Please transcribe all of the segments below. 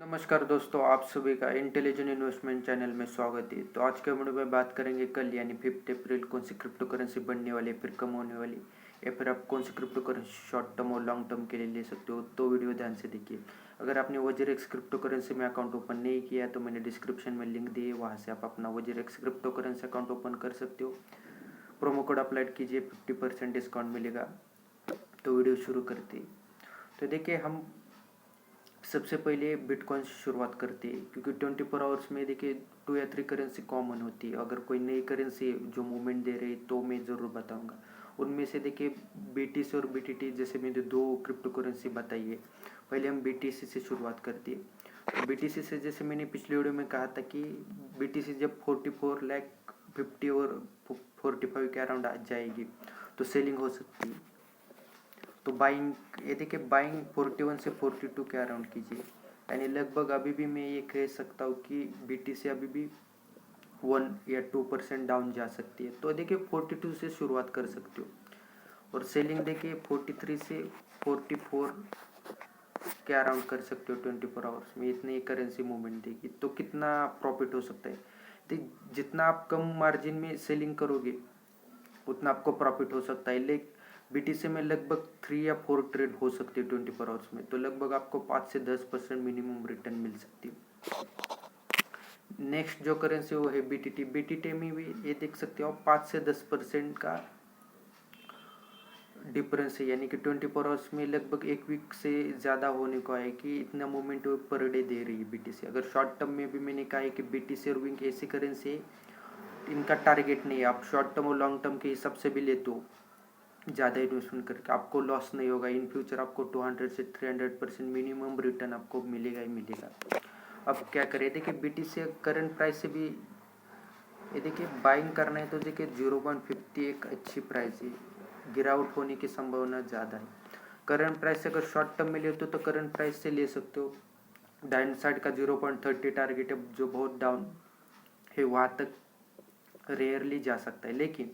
नमस्कार दोस्तों, आप सभी का इंटेलिजेंट इन्वेस्टमेंट चैनल में स्वागत है। तो आज के वीडियो में बात करेंगे कल यानी 5 अप्रैल कौन सी क्रिप्टो करेंसी बनने वाली है, फिर कम होने वाली, या फिर आप कौन सी क्रिप्टो करेंसी शॉर्ट टर्म और लॉन्ग टर्म के लिए ले सकते हो। तो वीडियो ध्यान से देखिए। अगर आपने वजरेक्स क्रिप्टो करेंसी में अकाउंट ओपन नहीं किया तो मैंने डिस्क्रिप्शन में लिंक दी है, वहाँ से आप अपना WazirX crypto currency account open कर सकते हो। प्रोमो कोड अप्लाई कीजिए, 50% डिस्काउंट मिलेगा। तो वीडियो शुरू करते हैं। तो देखिए, हम सबसे पहले बिटकॉइन से शुरुआत करते हैं, क्योंकि 24 आवर्स में देखिए 2 या 3 करेंसी कॉमन होती है। अगर कोई नई करेंसी जो मूवमेंट दे रही है तो मैं ज़रूर बताऊंगा। उनमें से देखिए बीटीसी और बीटीटी जैसे मैंने 2 क्रिप्टो करेंसी बताई है। पहले हम बीटीसी से शुरुआत करते हैं। तो बीटीसी से जैसे मैंने पिछले वीडियो में कहा था कि बीटीसी जब 44 लाख 50 और 45 के अराउंड आ जाएगी तो सेलिंग हो सकती है। तो बाइंग, ये देखिए बाइंग 41 से 42 के अराउंड कीजिए, यानी लगभग अभी भी मैं ये कह सकता हूँ कि बीटीसी अभी भी 1 या 2% डाउन जा सकती है। तो देखिए 42 से शुरुआत कर सकते हो और सेलिंग देखिए 43 से 44 के अराउंड कर सकते हो। 24 आवर्स में इतनी करेंसी मूवमेंट देगी तो कितना प्रॉफिट हो सकता है। तो जितना आप कम मार्जिन में सेलिंग करोगे उतना आपको प्रॉफिट हो सकता है। लेकिन बीटीसी में लगभग 3 या 4 ट्रेड हो सकती है 24 आवर्स में, तो लगभग आपको 5 से 10% मिनिमम रिटर्न मिल सकती है। नेक्स्ट जो करेंसी वो है बीटीटी। बीटीटी में भी ये देख सकते हो 5 से 10% का डिफरेंस है, यानी कि 24 आवर्स में लगभग 1 वीक से ज़्यादा होने को है कि इतना मूवमेंट पर डे दे रही है बीटीसी। अगर शॉर्ट टर्म में भी मैंने कहा है कि बीटीसी और विंक ऐसी करेंसी है, इनका टारगेट नहीं है। आप शॉर्ट टर्म और लॉन्ग टर्म के हिसाब से भी लेते हो, ज़्यादा इन्वेस्टमेंट करके आपको लॉस नहीं होगा। इन फ्यूचर आपको 200 से 300% मिनिमम रिटर्न आपको मिलेगा ही मिलेगा। अब क्या करें, देखिए बीटीसी करंट प्राइस से भी ये देखिए बाइंग करना है तो देखिए 0.50 एक अच्छी प्राइस है, गिरावट होने की संभावना ज़्यादा है। करंट प्राइस से अगर शॉर्ट टर्म में लेते हो तो करंट प्राइस से ले सकते हो। डाउन साइड का 0.30 टारगेट है, जो बहुत डाउन है वहाँ तक रेयरली जा सकता है। लेकिन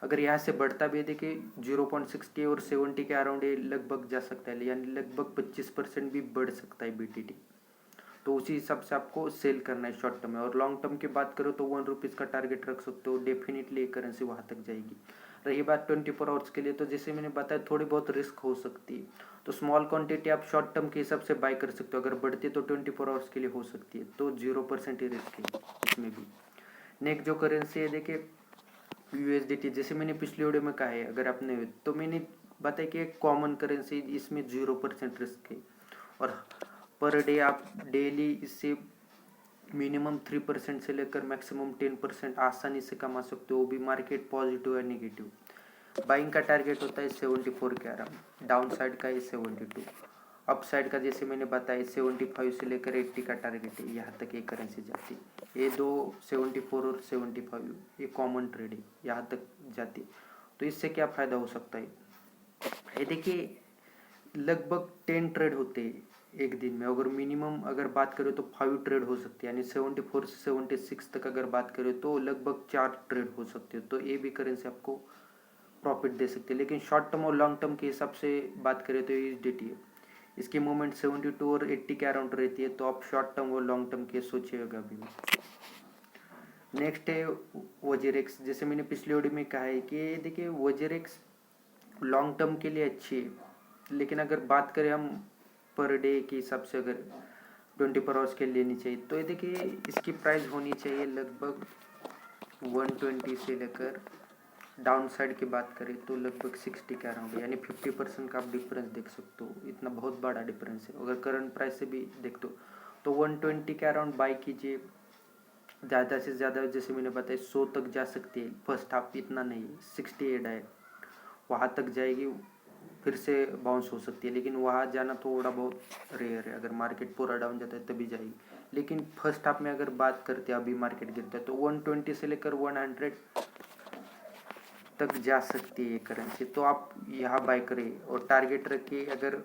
अगर यहाँ से बढ़ता भी है देखिए 0.60 और 70 के अराउंड ये लगभग जा सकता है, यानी लगभग 25% भी बढ़ सकता है बीटीटी। तो उसी हिसाब से आपको सेल करना है शॉर्ट टर्म में। और लॉन्ग टर्म की बात करो तो 1 रुपीज़ का टारगेट रख सकते हो, डेफिनेटली ये करेंसी वहाँ तक जाएगी। रही बात 24 आवर्स के लिए, तो जैसे मैंने बताया थोड़ी बहुत रिस्क हो सकती है, तो स्मॉल क्वांटिटी आप शॉर्ट टर्म के हिसाब से बाय कर सकते हो। अगर बढ़ती है तो 24 आवर्स के लिए हो सकती है, तो 0% ही रिस्क है इसमें भी। नेक्स्ट जो करेंसी है देखिए यूएसडीटी, जैसे मैंने पिछले वीडियो में कहा है, अगर आपने तो मैंने बताया कि एक कॉमन करेंसी, इसमें 0% रिस्क है और पर डे आप डेली इससे मिनिमम 3% से लेकर मैक्सिमम 10% आसानी से कमा सकते हो, वो भी मार्केट पॉजिटिव या नेगेटिव। बाइंग का टारगेट होता है 74 के अराउंड, डाउन साइड का है 72, अप साइड का जैसे मैंने बताया 75 से लेकर 80 का टारगेट है, यहाँ तक ये करेंसी जाती है। ये दो 74 और 75 ये कॉमन ट्रेड है, यहाँ तक जाती है। तो इससे क्या फ़ायदा हो सकता है, ये देखिए लगभग 10 ट्रेड होते हैं एक दिन में। अगर मिनिमम अगर बात करें तो 5 ट्रेड हो सकती है, यानी 74 से 76 तक अगर बात करें तो लगभग 4 ट्रेड हो सकती है। तो ये भी करेंसी आपको प्रॉफिट दे सकती है। लेकिन शॉर्ट टर्म और लॉन्ग टर्म के हिसाब से बात करें तो ये यूएसडीटी है, इसकी मूवमेंट 72 और 80 के अराउंड रहती है, तो आप शॉर्ट टर्म और लॉन्ग टर्म के सोचिएगा अभी। नेक्स्ट है वजरेक्स, जैसे मैंने पिछले वीडियो में कहा है कि देखिए वजरेक्स लॉन्ग टर्म के लिए अच्छी है, लेकिन अगर बात करें हम पर डे के हिसाब से, अगर 24 आवर्स के लेनी चाहिए तो ये देखिए इसकी प्राइस होनी चाहिए लगभग 120 से लेकर, डाउन साइड की बात करें तो लगभग 60 के अराउंड, यानी 50% का आप डिफरेंस देख सकते हो। इतना बहुत बड़ा डिफरेंस है। अगर करंट प्राइस से भी देखते हो तो 120 के अराउंड बाई कीजिए। ज़्यादा से ज़्यादा जैसे मैंने बताया 100 तक जा सकती है फर्स्ट हाफ, इतना नहीं, 68 है वहाँ तक जाएगी, फिर से बाउंस हो सकती है। लेकिन वहाँ जाना थोड़ा बहुत रेयर है, अगर मार्केट पूरा डाउन जाता है तभी जाएगी। लेकिन फर्स्ट हाफ में अगर बात करते हैं अभी मार्केट गिरता है तो 120 से लेकर 100 तक जा सकती है करेंसी, तो आप यहाँ बाय करें और टारगेट रखिए। अगर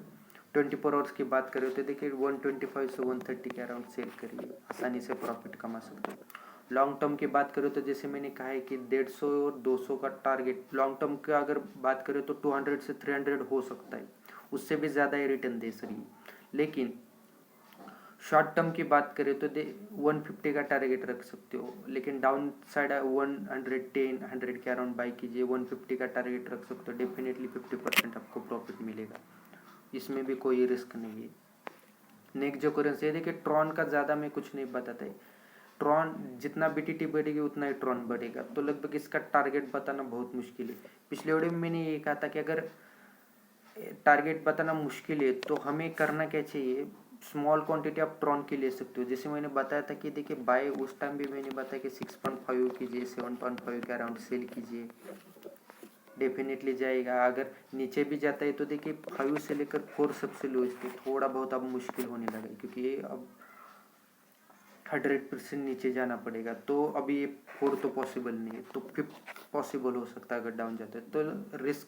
24 आवर्स की बात करें तो देखिए 125 से 130 के अराउंड सेल करिए, आसानी से प्रॉफिट कमा सकते हो। लॉन्ग टर्म की बात करें तो जैसे मैंने कहा है कि 150 और 200 का टारगेट लॉन्ग टर्म का अगर बात करें तो 200 से 300 हो सकता है, उससे भी ज़्यादा ही रिटर्न दे सकी। लेकिन शॉर्ट टर्म की बात करें तो 150 का टारगेट रख सकते हो, लेकिन डाउन साइड 110 100 के अराउंड बाई कीजिए, 150 का टारगेट रख सकते हो, डेफिनेटली 50% आपको प्रॉफिट मिलेगा, इसमें भी कोई रिस्क नहीं है। नेक्स्ट जो करेंसी है, देखिए ट्रॉन का ज़्यादा मैं कुछ नहीं बताता है, ट्रॉन जितना बीटीटी बढ़ेगी उतना ही ट्रॉन बढ़ेगा, तो लगभग इसका टारगेट बताना बहुत मुश्किल है। पिछले वीडियो में मैंने ये कहा था कि अगर टारगेट बताना मुश्किल है तो हमें करना क्या चाहिए, स्मॉल क्वांटिटी आप ट्रॉन की ले सकते हो। जैसे मैंने बताया था कि देखिए बाय उस टाइम भी मैंने बताया कि 6.5 कीजिए, 7.5 के अराउंड सेल कीजिए, डेफिनेटली जाएगा। अगर नीचे भी जाता है तो देखिए 5 से लेकर 4 सबसे लोएस्ट है, थोड़ा बहुत अब मुश्किल होने लगा है क्योंकि ये अब 100% नीचे जाना पड़ेगा, तो अभी ये 4 तो पॉसिबल नहीं है, तो 5 पॉसिबल हो सकता है अगर डाउन जाता है। तो रिस्क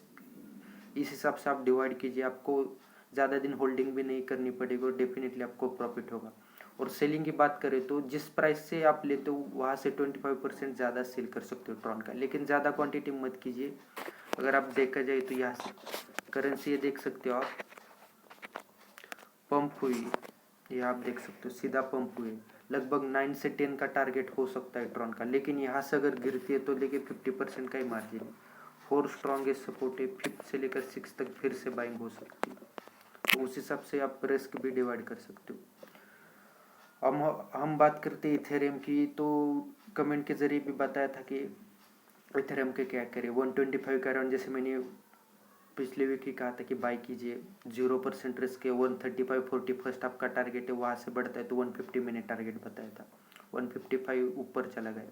इस हिसाब से आप डिवाइड कीजिए, आपको ज़्यादा दिन होल्डिंग भी नहीं करनी पड़ेगी और डेफिनेटली आपको प्रॉफिट होगा। और सेलिंग की बात करें तो जिस प्राइस से आप लेते हो वहाँ से 25% ज़्यादा सेल कर सकते हो ट्रॉन का, लेकिन ज़्यादा क्वांटिटी मत कीजिए। अगर आप देखा जाए तो यहाँ से करेंसी ये देख सकते हो आप, पंप हुई, ये आप देख सकते हो सीधा पंप हुए, लगभग 9 से 10 का टारगेट हो सकता है ट्रॉन का, लेकिन यहाँ से अगर गिरती है तो देखिए 50% का ही मार्जिन है। 4 स्ट्रॉन्गेस्ट सपोर्ट है, 5 से लेकर 6 तक फिर से बाइंग हो सकती है, तो उस हिसाब से आप रिस्क भी डिवाइड कर सकते हो। हम बात करते हैं इथेरियम की, तो कमेंट के जरिए भी बताया था कि इथेरियम के क्या करें। 125 का अराउंड जैसे मैंने पिछले वीक ही कहा था कि बाई कीजिए, 0% रिस्क है। 135-40 फर्स्ट आपका टारगेट है, वहाँ से बढ़ता है तो 150 मैंने टारगेट बताया था, 155 ऊपर चला गया,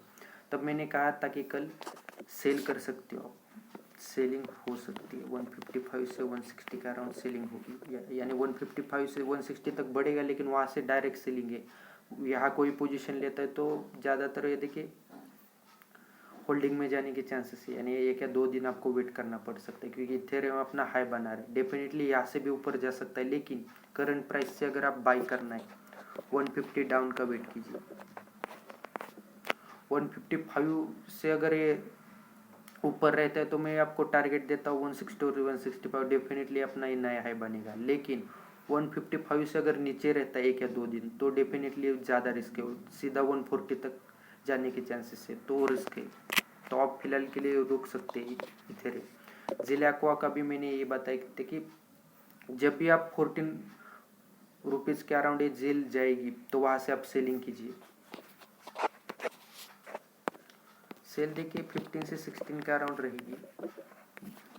तब मैंने कहा था कि कल सेल कर सकते हो, सेलिंग हो सकती है 155 से 160 का अराउंड सेलिंग होगी, यानी 155 से 160 तक बढ़ेगा, लेकिन वहाँ से डायरेक्ट सेलिंग है। यहाँ कोई पोजीशन लेता है तो ज़्यादातर ये देखिए होल्डिंग में जाने के चांसेस है, यानी 1 या 2 दिन आपको वेट करना पड़ सकता है, क्योंकि इथेरियम अपना हाई बना रहे, डेफिनेटली यहाँ से भी ऊपर जा सकता है, लेकिन करंट प्राइस से अगर आप बाई करना है 150 डाउन का वेट कीजिए। 155 से अगर ये ऊपर रहता है तो मैं आपको टारगेट देता हूँ 160 और 165, डेफिनेटली अपना ही नया हाई बनेगा, लेकिन 155 से अगर नीचे रहता है 1 या 2 दिन तो डेफिनेटली ज़्यादा रिस्क है, सीधा 140 तक जाने के चांसेस है, तो रिस्क है, तो आप फिलहाल के लिए रुक सकते हैं इथेरियम। जिलाक्वा का भी मैंने ये बताया था कि जब भी आप 14 रुपीज़ के अराउंड ये जेल जाएगी तो वहाँ से आप सेलिंग कीजिए। सेल देखिए 15 से 16 के अराउंड रहेगी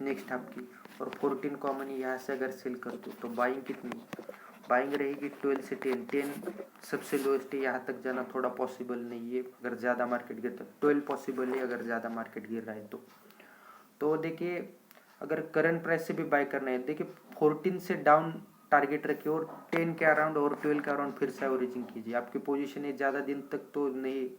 नेक्स्ट आपकी, और 14 कॉमन यहाँ से अगर सेल करते हो तो बाइंग कितनी, बाइंग रहेगी 12 से 10 सबसे लोएस्ट है, यहाँ तक जाना थोड़ा पॉसिबल नहीं है अगर ज़्यादा मार्केट गिरता है, 12 पॉसिबल है अगर ज़्यादा मार्केट गिर रहा है तो देखिए अगर करंट प्राइस से भी बाय करना है, देखिए 14 से डाउन टारगेट रखिए और 10 के अराउंड और 12 के अराउंड फिर से एवरेजिंग कीजिए। आपकी पोजीशन है ज़्यादा दिन तक तो नहीं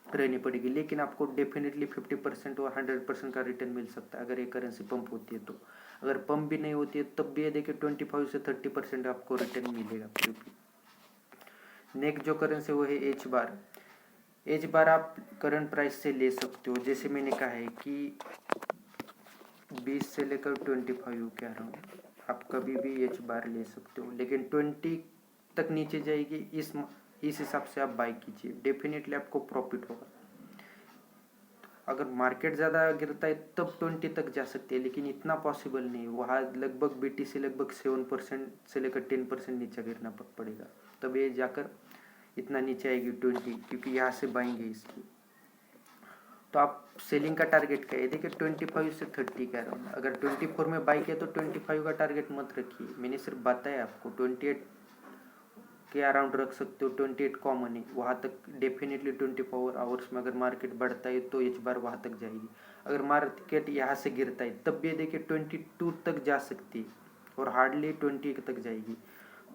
रहनी पड़ेगी, लेकिन आपको डेफिनेटली 50% और 100% का रिटर्न मिल सकता है अगर ये करेंसी पंप होती है तो। अगर पंप भी नहीं होती है तब भी ये देखिए 25 से 30% आपको रिटर्न मिलेगा फिर भी। नेक्स्ट जो करेंसी वो है एच बार आप करंट प्राइस से ले सकते हो, जैसे मैंने कहा है कि 20 से लेकर 25 के अराउंड आप कभी भी एच बार ले सकते हो, लेकिन 20 तक नीचे जाएगी, इस हिसाब से आप बाई कीजिए, डेफिनेटली आपको प्रॉफिट होगा। अगर मार्केट ज़्यादा गिरता है तब 20 तक जा सकते हैं, लेकिन इतना पॉसिबल नहीं है, वहाँ लगभग बीटीसी लगभग 7% से लेकर 10% नीचे गिरना पड़ेगा, तब ये जाकर इतना नीचे आएगी 20, क्योंकि यहाँ से बाएंगे इसकी। तो आप सेलिंग का टारगेट क्या है, देखिए 25 से 30 के अराउंड, अगर 24 में बाई किया तो 25 का टारगेट मत रखिए, मैंने सिर्फ बताया आपको 28 के अराउंड रख सकते हो, 28 कॉमन है, वहाँ तक डेफिनेटली 24 आवर्स में अगर मार्केट बढ़ता है तो एच बार वहाँ तक जाएगी। अगर मार्केट यहाँ से गिरता है तब भी देखिए 22 तक जा सकती है और हार्डली 20 तक जाएगी,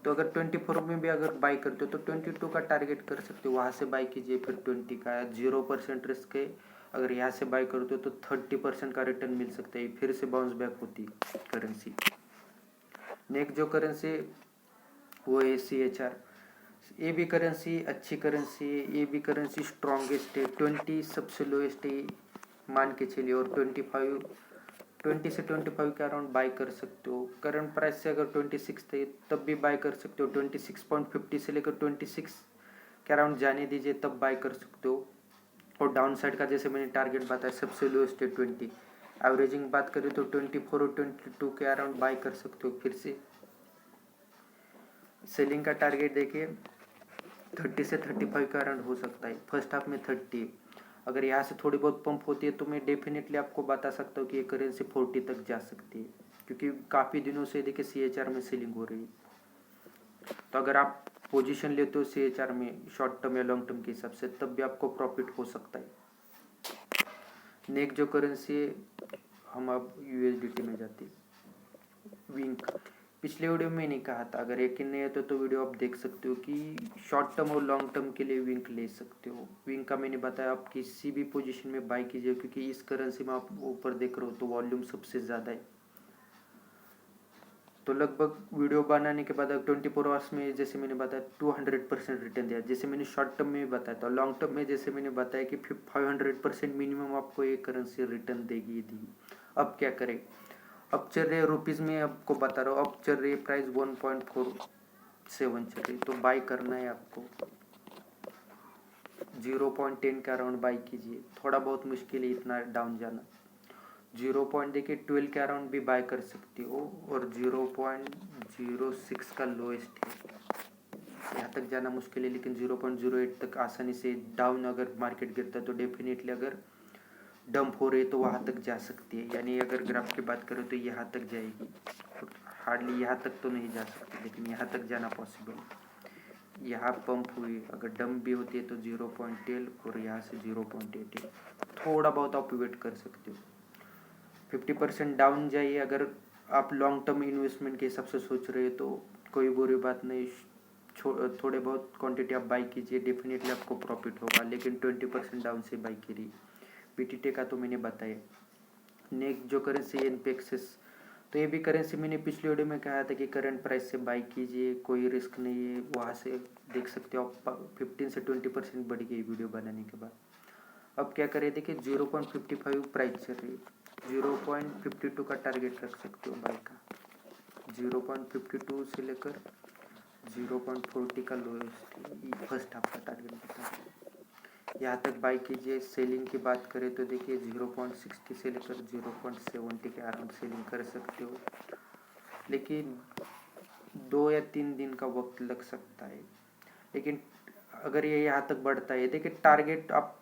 तो अगर 24 में भी अगर बाई करते हो तो 22 का टारगेट कर सकते हो, वहाँ से बाई कीजिए, फिर 20 का 0% रिस्क है, अगर यहाँ से बाई करते हो तो 30% का रिटर्न मिल सकता है, फिर से बाउंस बैक होती है करेंसी। नेक्स्ट जो करेंसी वो है CHR, ये भी करेंसी अच्छी करेंसी है, ये भी करेंसी स्ट्रॉन्गेस्ट है, 20 सबसे लोएस्ट है मान के चलिए, और 25 20 से 25 के अराउंड बाय कर सकते हो। करंट प्राइस से अगर 26 थे तब भी बाय कर सकते हो। 26.50 से लेकर 26 के अराउंड जाने दीजिए, तब बाय कर सकते हो। और डाउन साइड का जैसे मैंने टारगेट बताया सबसे लोएस्ट है 20। एवरेजिंग बात करें तो 24 और 22 के अराउंड बाय कर सकते हो। फिर से सेलिंग का टारगेट देखिए 30 से 35 का अराउंड हो सकता है। फर्स्ट हाफ में 30, अगर यहाँ से थोड़ी बहुत पंप होती है तो मैं डेफिनेटली आपको बता सकता हूँ कि ये करेंसी 40 तक जा सकती है, क्योंकि काफ़ी दिनों से देखिए CHR में सेलिंग हो रही है। तो अगर आप पोजीशन लेते हो CHR में शॉर्ट टर्म या लॉन्ग टर्म के हिसाब से, तब भी आपको प्रॉफिट हो सकता है। नेक्स्ट जो करेंसी है, हम अब USDT में जाते हैं। विंक, पिछले वीडियो में मैंने कहा था, अगर यकीन नहीं है तो वीडियो आप देख सकते हो कि शॉर्ट टर्म और लॉन्ग टर्म के लिए विंक ले सकते हो। विंक का मैंने बताया आप किसी भी पोजीशन में बाय कीजिए, क्योंकि इस करेंसी में आप ऊपर देख रहे हो तो वॉल्यूम सबसे ज़्यादा है। तो लगभग वीडियो बनाने के बाद 24 आवर्स में जैसे मैंने बताया 200% रिटर्न दिया, जैसे मैंने शॉर्ट टर्म में बताया था। लॉन्ग टर्म में जैसे मैंने बताया कि 500% मिनिमम आपको ये करेंसी रिटर्न देगी दी। अब क्या करें, अब चल रहे रुपीज़ में आपको बता रहा हूँ, अब चल रही प्राइस 1.47 चल रही, तो बाई करना है आपको। 0.10 के अराउंड बाई कीजिए, थोड़ा बहुत मुश्किल है इतना डाउन जाना। 0.12 के अराउंड भी बाय कर सकती हो, और 0.06 का लोएस्ट है। यहाँ तक जाना मुश्किल है, लेकिन 0.08 तक आसानी से डाउन अगर मार्केट गिरता है तो डेफिनेटली अगर डंप हो रही है तो वहाँ तक जा सकती है। यानी अगर ग्राफ की बात करें तो यहाँ तक जाएगी, हार्डली यहाँ तक तो नहीं जा सकती, लेकिन यहाँ तक जाना पॉसिबल है। यहाँ पंप हुई, अगर डंप भी होती है तो 0.10 और यहाँ से 0.88, थोड़ा बहुत आप वेट कर सकते हो। 50% डाउन जाइए। अगर आप लॉन्ग टर्म इन्वेस्टमेंट के हिसाब से सोच रहे हो तो कोई बुरी बात नहीं, थोड़े बहुत क्वांटिटी आप बाई कीजिए, डेफिनेटली आपको प्रॉफिट होगा, लेकिन 20% डाउन से बाई करिए। BTT का तो मैंने बताया। नेक्स्ट जो करेंसी NPXS, तो ये भी करेंसी मैंने पिछले वीडियो में कहा था कि करंट प्राइस से बाई कीजिए, कोई रिस्क नहीं है। वहाँ से देख सकते हो आप 15 से 20% बढ़ गई वीडियो बनाने के बाद। अब क्या करें, देखिए 0.55 प्राइस चल रही है, 0.52 का टारगेट रख सकते हो बाई का। 0.52 से लेकर 0.40 का लोएस्ट फर्स्ट हाफ का टारगेट बता रहा हूँ, यहाँ तक बाई कीजिए। सेलिंग की बात करें तो देखिए 0.60 से लेकर 0.70 के अराउंड सेलिंग कर सकते हो, लेकिन 2 या 3 दिन का वक्त लग सकता है। लेकिन अगर ये यहाँ तक बढ़ता है, देखिए टारगेट आप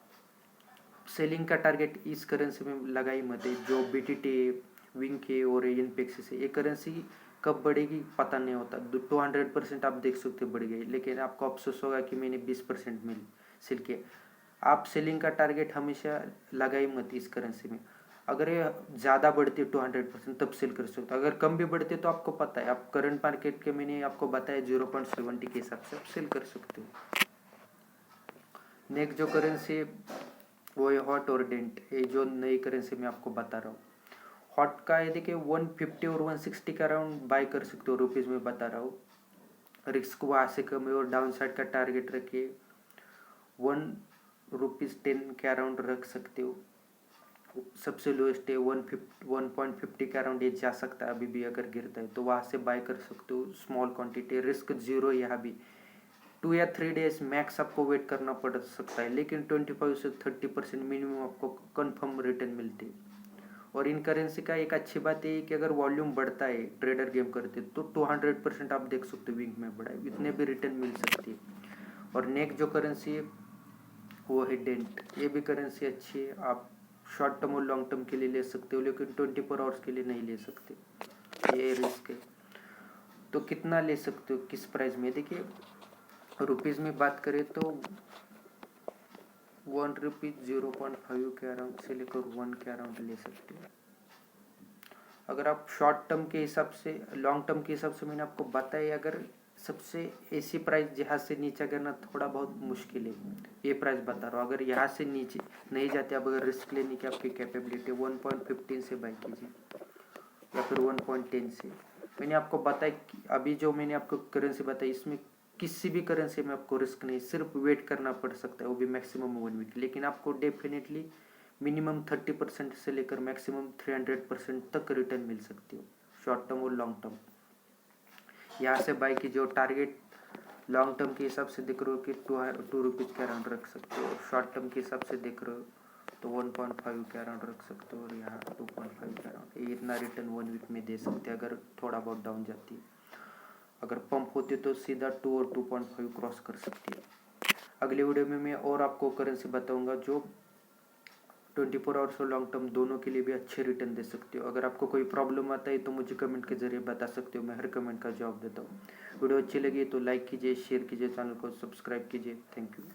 सेलिंग का टारगेट इस करेंसी में लगाई मत है, जो BTT विंक है और NPXS है। ये करेंसी कब बढ़ेगी पता नहीं होता। 200% आप देख सकते बढ़ गई, लेकिन आपको अफसोस होगा कि मैंने 20% में सेल किया। आप सेलिंग का टारगेट हमेशा लगाई मत इस करेंसी में। अगर ये ज़्यादा बढ़ती है 200% तब सेल कर सकते हो, अगर कम भी बढ़ती है तो आपको पता है, आप करंट मार्केट के मैंने आपको बताया 0.70 के हिसाब से आप सेल कर सकते हो। नेक्स्ट जो करेंसी वो है हॉट और डेंट, ये जो नई करेंसी मैं आपको बता रहा हूँ। हॉट का ये देखिए 150 और 160 का अराउंड बाय कर सकते हो, रुपीज़ में बता रहा हूँ। रिस्क वहाँ से कम है, और डाउन साइड का टारगेट रखिए 1.10 के अराउंड रख सकते हो। सबसे लोएस्ट है 1.50 के अराउंड ये जा सकता है, अभी भी अगर गिरता है तो वहाँ से बाय कर सकते हो। Small quantity, risk zero. यहाँ भी 2 या 3 डेज मैक्स आपको वेट करना पड़ सकता है, लेकिन 25 से 30% मिनिमम आपको कंफर्म रिटर्न मिलती है। और इन करेंसी का एक अच्छी बात है कि अगर वॉल्यूम बढ़ता है, ट्रेडर गेम करते तो 200% आप देख सकते हो विंग में बढ़ा है, इतने भी रिटर्न मिल सकती है। और नेक्स्ट जो करेंसी है वो है डेंट। ये भी करेंसी अच्छी है, आप शॉर्ट टर्म और लॉन्ग टर्म के लिए ले सकते हो, लेकिन 24 आवर्स के लिए नहीं ले सकते, ये रिस्क है। तो कितना ले सकते हो, किस प्राइस में, देखिए रुपीज़ में बात करें तो 1 रुपीज़ 0.5 के अराउंड से लेकर 1 के अराउंड ले सकते हो। अगर आप शॉर्ट टर्म के हिसाब से, लॉन्ग टर्म के हिसाब से मैंने आपको बताया, अगर सबसे ऐसी प्राइस जहाँ से नीचे गिरना थोड़ा बहुत मुश्किल है, ये प्राइस बता रहा हूँ। अगर यहाँ से नीचे नहीं जाते आप, अगर रिस्क लेने की आपकी कैपेबिलिटी 1.15 से बाई कीजिए, या फिर 1.10 से। मैंने आपको बताया कि अभी जो मैंने आपको करेंसी बताई, इसमें किसी भी करेंसी में आपको रिस्क नहीं, सिर्फ वेट करना पड़ सकता है, वो भी मैक्सिमम 1 वीक। लेकिन आपको डेफिनेटली मिनिमम 30% से लेकर मैक्सिमम 300% तक रिटर्न मिल सकती हो, शॉर्ट टर्म और लॉन्ग टर्म। यहाँ से बाई की जो टारगेट लॉन्ग टर्म के हिसाब से देख रहे हो कि 2 रुपीज़ के अराउंड रख सकते हो, शॉर्ट टर्म के हिसाब से देख रहे हो तो 1.5 के अराउंड रख सकते हो, और यहाँ 2.5 के अराउंड। ये इतना रिटर्न 1 वीक में दे सकते हैं अगर थोड़ा बहुत डाउन जाती है। अगर पंप होती तो सीधा 2 और 2.5 क्रॉस कर सकती है। अगले वीडियो में मैं और आपको करेंसी बताऊंगा जो 24 आवर्स और लॉन्ग टर्म दोनों के लिए भी अच्छे रिटर्न दे सकते हो। अगर आपको कोई प्रॉब्लम आता है तो मुझे कमेंट के जरिए बता सकते हो, मैं हर कमेंट का जवाब देता हूँ। वीडियो अच्छी लगी तो लाइक कीजिए, शेयर कीजिए, चैनल को सब्सक्राइब कीजिए। Thank you.